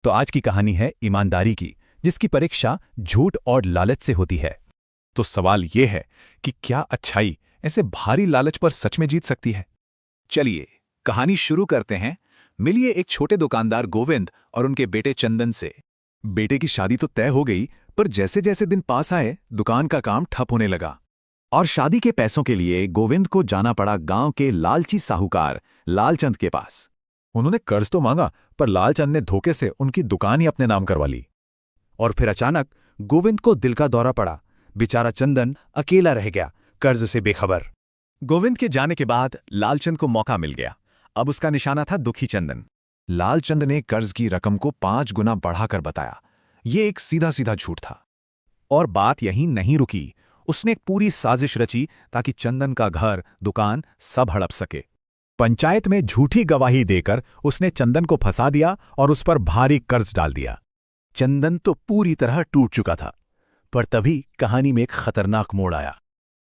तो आज की कहानी है ईमानदारी की, जिसकी परीक्षा झूठ और लालच से होती है। तो सवाल ये है कि क्या अच्छाई ऐसे भारी लालच पर सच में जीत सकती है? चलिए कहानी शुरू करते हैं। मिलिए एक छोटे दुकानदार गोविंद और उनके बेटे चंदन से। बेटे की शादी तो तय हो गई, पर जैसे जैसे दिन पास आए दुकान का काम ठप होने लगा। और शादी के पैसों के लिए गोविंद को जाना पड़ा गांव के लालची साहूकार लालचंद के पास। उन्होंने कर्ज तो मांगा, पर लालचंद ने धोखे से उनकी दुकान ही अपने नाम करवा ली। और फिर अचानक गोविंद को दिल का दौरा पड़ा। बेचारा चंदन अकेला रह गया, कर्ज से बेखबर। गोविंद के जाने के बाद लालचंद को मौका मिल गया। अब उसका निशाना था दुखी चंदन। लालचंद ने कर्ज की रकम को 5 गुना बढ़ाकर बताया। ये एक सीधा सीधा झूठ था। और बात यहीं नहीं रुकी। उसने एक पूरी साजिश रची ताकि चंदन का घर, दुकान सब हड़प सके। पंचायत में झूठी गवाही देकर उसने चंदन को फंसा दिया और उस पर भारी कर्ज डाल दिया। चंदन तो पूरी तरह टूट चुका था। पर तभी कहानी में एक खतरनाक मोड़ आया।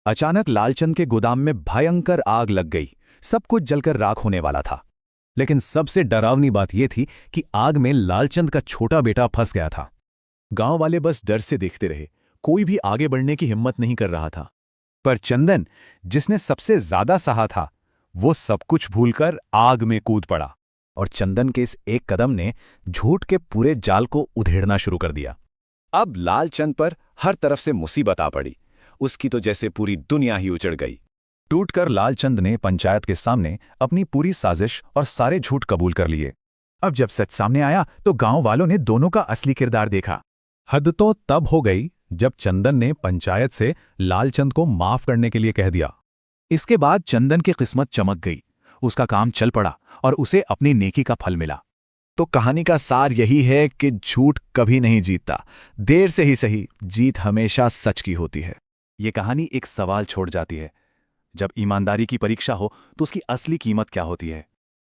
अचानक लालचंद के गोदाम में भयंकर आग लग गई। सब कुछ जलकर राख होने वाला था। लेकिन सबसे डरावनी बात यह थी कि आग में लालचंद का छोटा बेटा फंस गया था। गांव वाले बस डर से देखते रहे। कोई भी आगे बढ़ने की हिम्मत नहीं कर रहा था। पर चंदन, जिसने सबसे ज्यादा सहा था, वो सब कुछ भूलकर आग में कूद पड़ा। और चंदन के इस एक कदम ने झूठ के पूरे जाल को उधेड़ना शुरू कर दिया। अब लालचंद पर हर तरफ से मुसीबत आ पड़ी। उसकी तो जैसे पूरी दुनिया ही उजड़ गई। टूटकर लालचंद ने पंचायत के सामने अपनी पूरी साजिश और सारे झूठ कबूल कर लिए। अब जब सच सामने आया तो गांव वालों ने दोनों का असली किरदार देखा। हद तो तब हो गई जब चंदन ने पंचायत से लालचंद को माफ करने के लिए कह दिया। इसके बाद चंदन की किस्मत चमक गई। उसका काम चल पड़ा और उसे अपनी नेकी का फल मिला। तो कहानी का सार यही है कि झूठ कभी नहीं जीतता। देर से ही सही, जीत हमेशा सच की होती है। ये कहानी एक सवाल छोड़ जाती है। जब ईमानदारी की परीक्षा हो तो उसकी असली कीमत क्या होती है?